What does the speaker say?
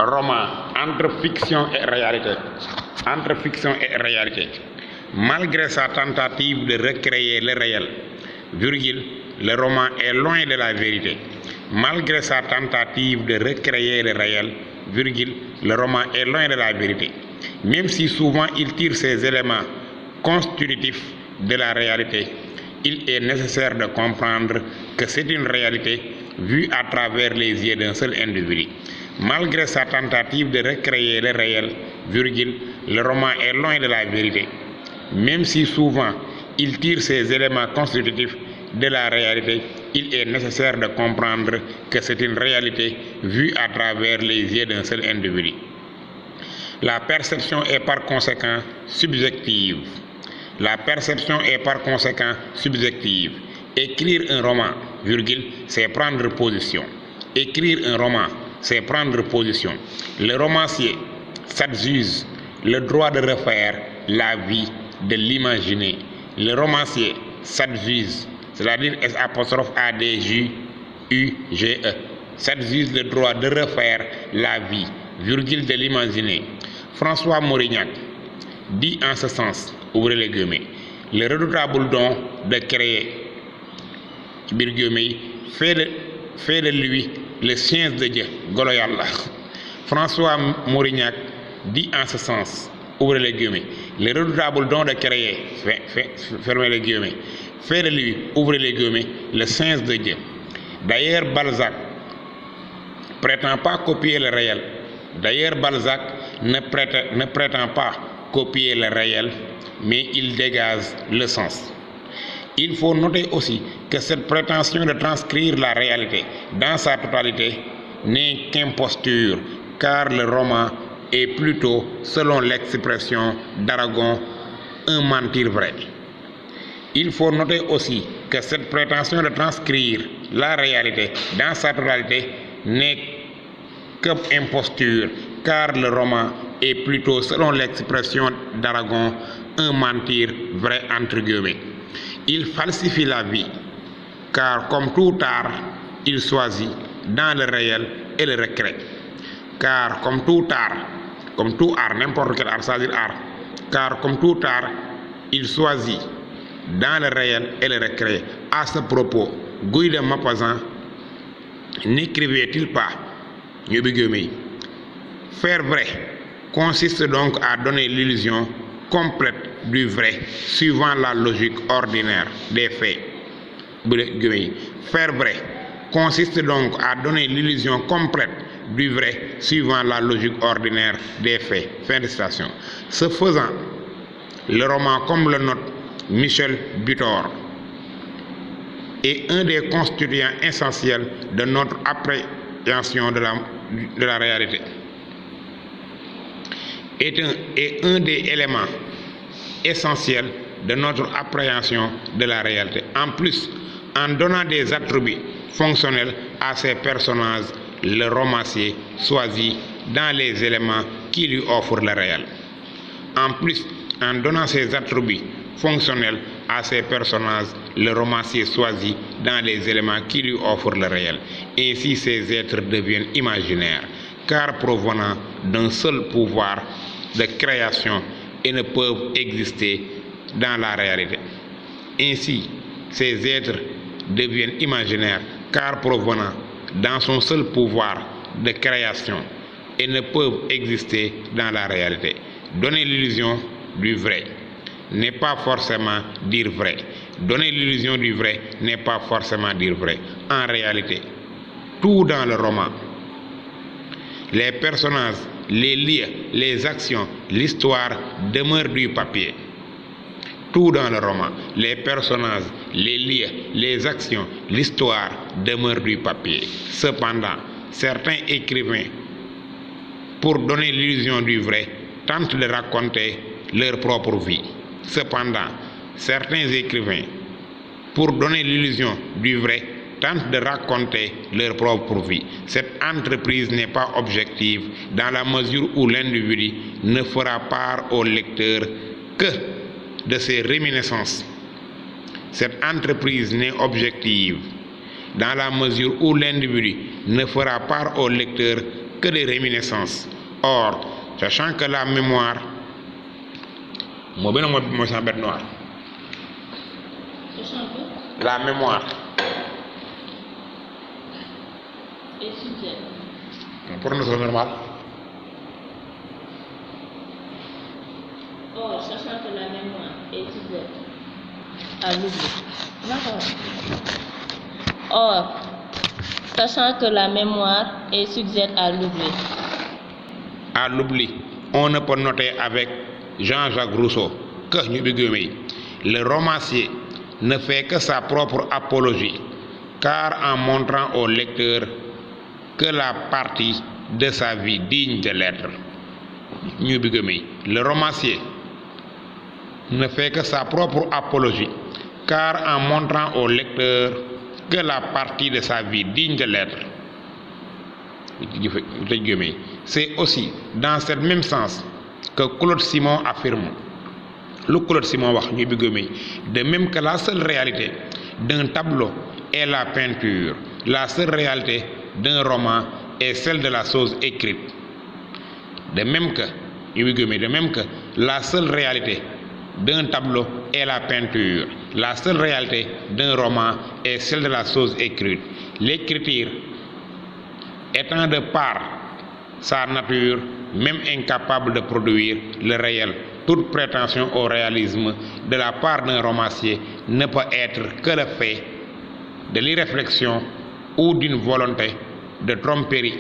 roman entre fiction et réalité. Entre fiction et réalité. Malgré sa tentative de recréer le réel, virgule, le roman est loin de la vérité. Malgré sa tentative de recréer le réel, virgule, le roman est loin de la vérité. Même si souvent il tire ses éléments constitutifs de la réalité, il est nécessaire de comprendre que c'est une réalité vue à travers les yeux d'un seul individu. Malgré sa tentative de recréer le réel, virgule, le roman est loin de la vérité. Même si souvent il tire ses éléments constitutifs de la réalité, il est nécessaire de comprendre que c'est une réalité vue à travers les yeux d'un seul individu. La perception est par conséquent subjective. La perception est par conséquent subjective. Écrire un roman, virgule, c'est prendre position. Écrire un roman, c'est prendre position. Le romancier s'adjuge le droit de refaire la vie, de l'imaginer. Le romancier s'adjuge, c'est-à-dire S''ADJUGE, s'adjuge le droit de refaire la vie, virgule, de l'imaginer. François Maurignac dit en ce sens, ouvrez les guillemets, le redoutable don de créer, fait de lui le science de Dieu, Goloyalla. François Maurignac dit en ce sens, ouvrez les guillemets, le redoutable don de créer, fermez les guillemets, fait de lui, ouvrez les guillemets, le science de Dieu. D'ailleurs, Balzac prétend pas copier le réel. D'ailleurs, Balzac ne prétend pas copier le réel, mais il dégage le sens. Il faut noter aussi que cette prétention de transcrire la réalité dans sa totalité n'est qu'imposture, car le roman est plutôt, selon l'expression d'Aragon, un mentir vrai. Il faut noter aussi que cette prétention de transcrire la réalité dans sa totalité n'est qu'imposture, car le roman est plutôt, selon l'expression d'Aragon, un mentir vrai entre guillemets. Il falsifie la vie, car comme tout art, il choisit dans le réel et le recrée. Car comme tout art, n'importe quel art, c'est-à-dire art, car comme tout art, il choisit dans le réel et le recrée. À ce propos, Guy de Maupassant n'écrivait-il pas, faire vrai consiste donc à donner l'illusion complète du vrai suivant la logique ordinaire des faits. Faire vrai consiste donc à donner l'illusion complète du vrai suivant la logique ordinaire des faits. Fin de citation. Ce faisant, le roman, comme le note Michel Butor, est un des constituants essentiels de notre appréhension de la réalité. Est un des éléments essentiels de notre appréhension de la réalité. En plus, en donnant des attributs fonctionnels à ces personnages, le romancier choisit dans les éléments qui lui offrent le réel. En plus, en donnant ces attributs fonctionnels à ces personnages, le romancier choisit dans les éléments qui lui offrent le réel. Ainsi, ces êtres deviennent imaginaires, car provenant d'un seul pouvoir de création et ne peuvent exister dans la réalité. Ainsi, ces êtres deviennent imaginaires, car provenant dans son seul pouvoir de création et ne peuvent exister dans la réalité. Donner l'illusion du vrai n'est pas forcément dire vrai. Donner l'illusion du vrai n'est pas forcément dire vrai. En réalité, tout dans le roman, les personnages, les lieux, les actions, l'histoire demeurent du papier. Tout dans le roman, les personnages, les lieux, les actions, l'histoire demeurent du papier. Cependant, certains écrivains, pour donner l'illusion du vrai, tentent de raconter leur propre vie. Cependant, certains écrivains, pour donner l'illusion du vrai, tentent de raconter leur propre vie. Cette entreprise n'est pas objective dans la mesure où l'individu ne fera part au lecteur que de ses réminiscences. Cette entreprise n'est objective dans la mesure où l'individu ne fera part au lecteur que des réminiscences. Or, sachant que la mémoire la mémoire est sujet. Pour nous, c'est normal. Or, sachant que la mémoire est sujet à l'oubli. Or, sachant que la mémoire est sujette à l'oubli. À l'oubli, on ne peut noter avec Jean-Jacques Rousseau que le romancier ne fait que sa propre apologie, car en montrant au lecteur que la partie de sa vie digne de l'être. Le romancier ne fait que sa propre apologie, car en montrant au lecteur que la partie de sa vie digne de l'être. C'est aussi dans ce même sens que Claude Simon affirme. Le Claude Simon wax de même que la seule réalité d'un tableau est la peinture, la seule réalité d'un roman est celle de la chose écrite. De même que la seule réalité d'un tableau est la peinture, la seule réalité d'un roman est celle de la chose écrite. L'écriture étant de par sa nature même incapable de produire le réel, toute prétention au réalisme de la part d'un romancier ne peut être que le fait de l'irréflexion ou d'une volonté de tromperie